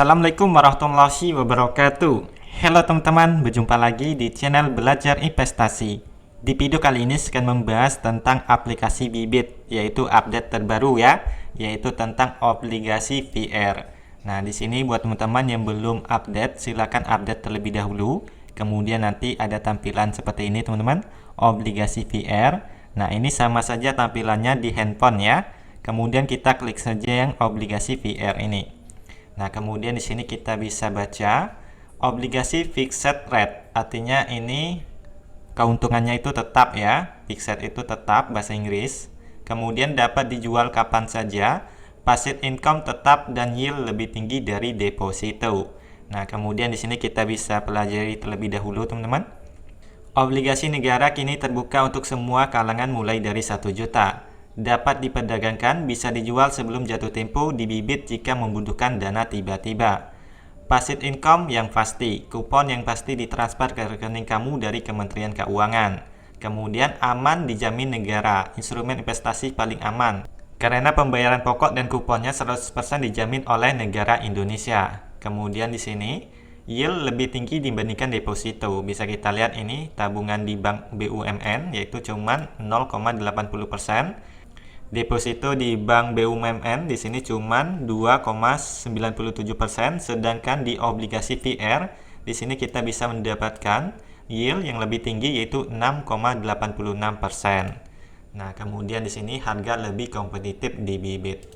Assalamualaikum warahmatullahi wabarakatuh. Halo teman-teman, berjumpa lagi di channel Belajar Investasi. Di video kali ini saya akan membahas tentang aplikasi Bibit, yaitu update terbaru ya, yaitu tentang obligasi VR. Nah, di sini buat teman-teman yang belum update, silakan update terlebih dahulu. Kemudian nanti ada tampilan seperti ini teman-teman, obligasi VR. Nah, ini sama saja tampilannya di handphone ya. Kemudian kita klik saja yang obligasi VR ini. Nah, kemudian di sini kita bisa baca obligasi fixed rate. Artinya ini keuntungannya itu tetap ya. Fixed itu tetap bahasa Inggris. Kemudian dapat dijual kapan saja. Passive income tetap dan yield lebih tinggi dari deposito. Nah, kemudian di sini kita bisa pelajari terlebih dahulu, teman-teman. Obligasi negara kini terbuka untuk semua kalangan mulai dari 1 juta. Dapat diperdagangkan, bisa dijual sebelum jatuh tempo di Bibit jika membutuhkan dana tiba-tiba. Passive income yang pasti, kupon yang pasti ditransfer ke rekening kamu dari Kementerian Keuangan. Kemudian aman dijamin negara, instrumen investasi paling aman. Karena pembayaran pokok dan kuponnya 100% dijamin oleh negara Indonesia. Kemudian di sini, yield lebih tinggi dibandingkan deposito. Bisa kita lihat ini tabungan di bank BUMN yaitu cuma 0,80%. Deposito di bank BUMN di sini cuma 2,97%, sedangkan di obligasi VR di sini kita bisa mendapatkan yield yang lebih tinggi yaitu 6,86%. Nah, kemudian di sini harga lebih kompetitif di Bibit.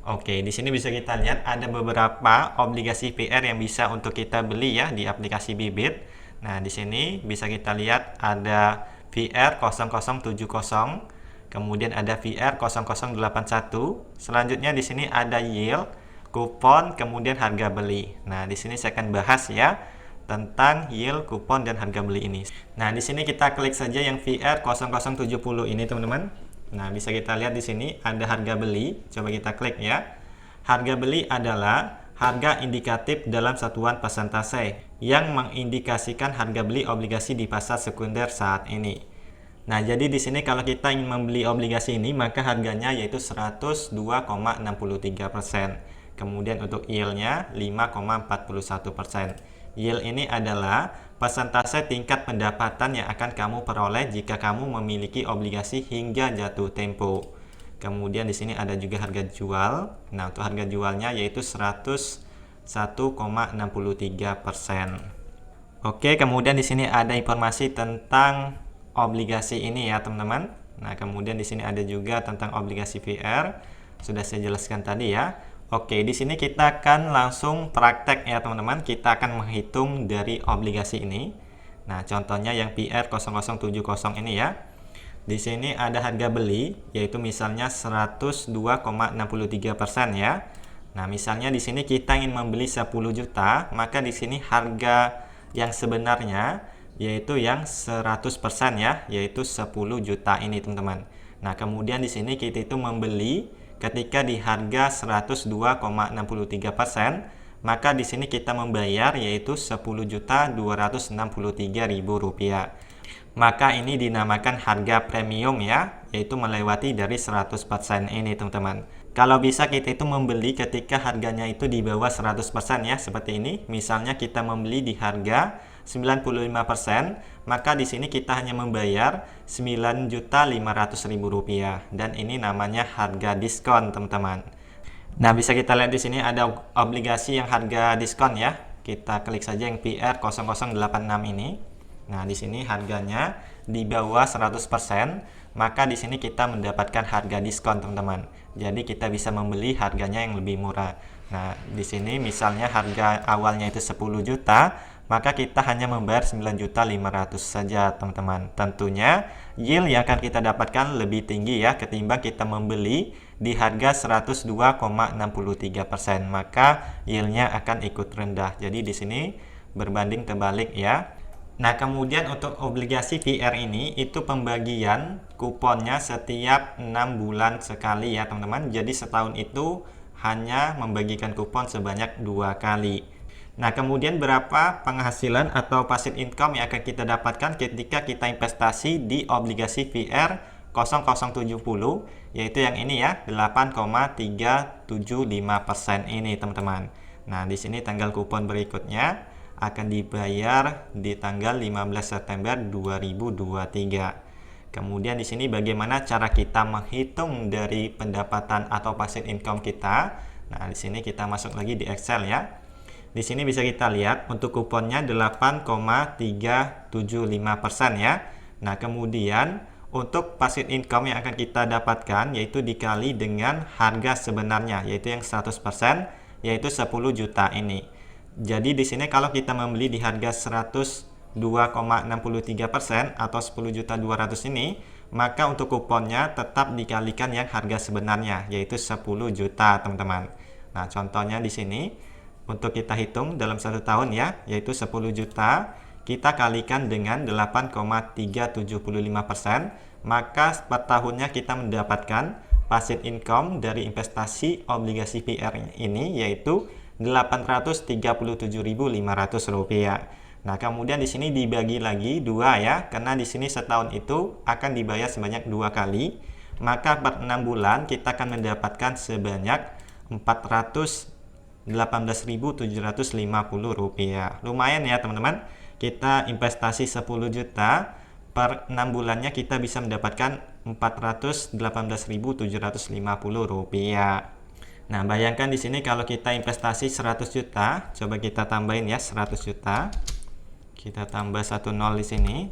Oke, di sini bisa kita lihat ada beberapa obligasi VR yang bisa untuk kita beli ya di aplikasi Bibit. Nah, di sini bisa kita lihat ada VR 0070. Kemudian ada VR 0081. Selanjutnya di sini ada yield, kupon, kemudian harga beli. Nah, di sini saya akan bahas ya tentang yield, kupon dan harga beli ini. Nah, di sini kita klik saja yang VR 0070 ini, teman-teman. Nah, bisa kita lihat di sini ada harga beli. Coba kita klik ya. Harga beli adalah harga indikatif dalam satuan persentase yang mengindikasikan harga beli obligasi di pasar sekunder saat ini. Nah, jadi di sini kalau kita ingin membeli obligasi ini, maka harganya yaitu 102,63%. Kemudian untuk yield-nya 5,41%. Yield ini adalah persentase tingkat pendapatan yang akan kamu peroleh jika kamu memiliki obligasi hingga jatuh tempo. Kemudian di sini ada juga harga jual. Nah, untuk harga jualnya yaitu 101,63%. Oke, kemudian di sini ada informasi tentang obligasi ini ya teman-teman. Nah, kemudian di sini ada juga tentang obligasi VR, sudah saya jelaskan tadi ya. Oke, di sini kita akan langsung praktek ya teman-teman. Kita akan menghitung dari obligasi ini. Nah, contohnya yang PR 0070 ini ya. Di sini ada harga beli yaitu misalnya 102,63% ya. Nah, misalnya di sini kita ingin membeli 10 juta, maka di sini harga yang sebenarnya yaitu yang 100% ya, yaitu 10 juta ini teman-teman. Nah, kemudian di sini kita itu membeli ketika di harga 102,63%, maka di sini kita membayar yaitu 10.263.000 rupiah. Maka ini dinamakan harga premium ya, yaitu melewati dari 100% ini teman-teman. Kalau bisa kita itu membeli ketika harganya itu di bawah 100% ya, seperti ini. Misalnya kita membeli di harga 95%, maka di sini kita hanya membayar 9.500.000 rupiah, dan ini namanya harga diskon teman-teman. Nah, bisa kita lihat di sini ada obligasi yang harga diskon ya. Kita klik saja yang PR 0086 ini. Nah, di sini harganya di bawah 100%, maka di sini kita mendapatkan harga diskon teman-teman. Jadi kita bisa membeli harganya yang lebih murah. Nah, di sini misalnya harga awalnya itu 10 juta, maka kita hanya membayar 9.500.000 saja teman-teman. Tentunya yield yang akan kita dapatkan lebih tinggi ya ketimbang kita membeli di harga 102,63%, maka yieldnya akan ikut rendah. Jadi di sini berbanding terbalik ya. Nah, kemudian untuk obligasi VR ini itu pembagian kuponnya setiap 6 bulan sekali ya teman-teman. Jadi setahun itu hanya membagikan kupon sebanyak 2 kali. Nah, kemudian berapa penghasilan atau passive income yang akan kita dapatkan ketika kita investasi di obligasi VR 0070, yaitu yang ini ya, 8,375% ini teman-teman. Nah, di sini tanggal kupon berikutnya akan dibayar di tanggal 15 September 2023. Kemudian di sini bagaimana cara kita menghitung dari pendapatan atau passive income kita. Nah, di sini kita masuk lagi di Excel ya. Di sini bisa kita lihat untuk kuponnya 8,375% ya. Nah, kemudian untuk passive income yang akan kita dapatkan yaitu dikali dengan harga sebenarnya yaitu yang 100%, yaitu 10 juta ini. Jadi di sini kalau kita membeli di harga 102,63% atau 10.200.000 ini, maka untuk kuponnya tetap dikalikan yang harga sebenarnya yaitu 10 juta, teman-teman. Nah, contohnya di sini untuk kita hitung dalam 1 tahun ya, yaitu 10 juta kita kalikan dengan 8,375%, maka per tahunnya kita mendapatkan passive income dari investasi obligasi PR ini yaitu Rp837.500. Nah, kemudian di sini dibagi lagi 2 ya, karena di sini setahun itu akan dibayar sebanyak 2 kali. Maka per 6 bulan kita akan mendapatkan sebanyak Rp418.750. Lumayan ya, teman-teman. Kita investasi 10 juta per 6 bulannya kita bisa mendapatkan Rp418.750. Nah, bayangkan di sini kalau kita investasi 100 juta, coba kita tambahin ya 100 juta. Kita tambah 1 nol di sini.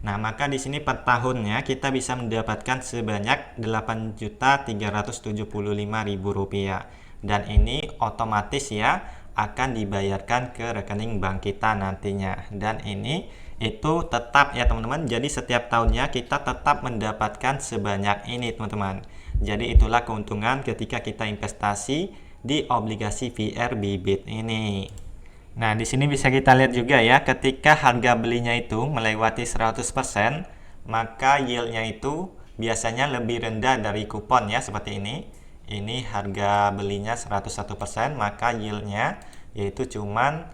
Nah, maka di sini per tahunnya kita bisa mendapatkan sebanyak Rp8.375.000. Dan ini otomatis ya akan dibayarkan ke rekening bank kita nantinya. Dan ini itu tetap ya teman-teman, jadi setiap tahunnya kita tetap mendapatkan sebanyak ini teman-teman. Jadi itulah keuntungan ketika kita investasi di obligasi VR bibit ini. Nah, di sini bisa kita lihat juga ya, ketika harga belinya itu melewati 100%, maka yieldnya itu biasanya lebih rendah dari kupon ya, seperti ini. Ini harga belinya 101%, maka yieldnya yaitu cuman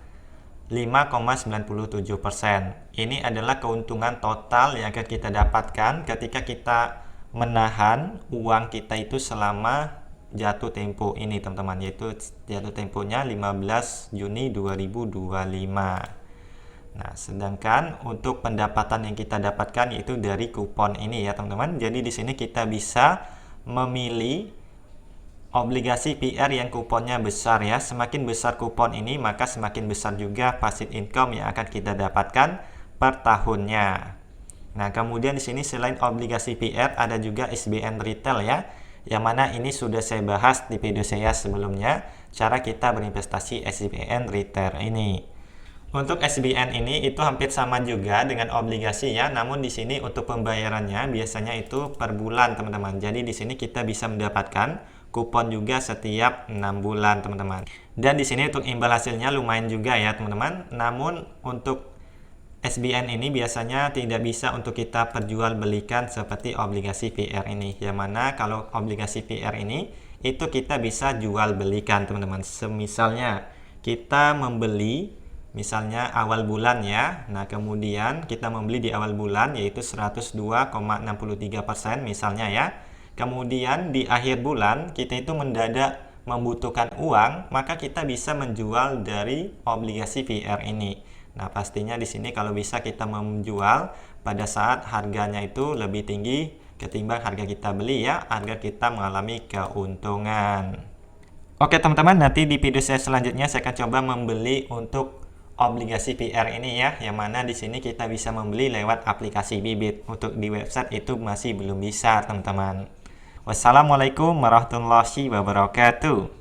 5,97%. Ini adalah keuntungan total yang akan kita dapatkan ketika kita menahan uang kita itu selama jatuh tempo ini, teman-teman, yaitu jatuh temponya 15 Juni 2025. Nah, sedangkan untuk pendapatan yang kita dapatkan yaitu dari kupon ini ya, teman-teman. Jadi di sini kita bisa memilih obligasi PR yang kuponnya besar ya. Semakin besar kupon ini, maka semakin besar juga passive income yang akan kita dapatkan per tahunnya. Nah, kemudian di sini selain obligasi PR ada juga SBN retail ya. Yang mana ini sudah saya bahas di video saya sebelumnya, cara kita berinvestasi SBN retail ini. Untuk SBN ini itu hampir sama juga dengan obligasi ya, namun di sini untuk pembayarannya biasanya itu per bulan, teman-teman. Jadi di sini kita bisa mendapatkan kupon juga setiap 6 bulan, teman-teman. Dan di sini untuk imbal hasilnya lumayan juga ya, teman-teman. Namun untuk SBN ini biasanya tidak bisa untuk kita perjualbelikan seperti obligasi VR ini. Yang mana kalau obligasi VR ini itu kita bisa jual belikan, teman-teman. Semisalnya kita membeli misalnya awal bulan ya. Nah, kemudian kita membeli di awal bulan yaitu 102,63% misalnya ya. Kemudian di akhir bulan kita itu mendadak membutuhkan uang, maka kita bisa menjual dari obligasi VR ini. Nah, pastinya di sini kalau bisa kita menjual pada saat harganya itu lebih tinggi ketimbang harga kita beli ya, agar kita mengalami keuntungan. Oke teman-teman, nanti di video saya selanjutnya saya akan coba membeli untuk obligasi PR ini ya, yang mana di sini kita bisa membeli lewat aplikasi Bibit. Untuk di website itu masih belum bisa, teman-teman. Wassalamualaikum warahmatullahi wabarakatuh.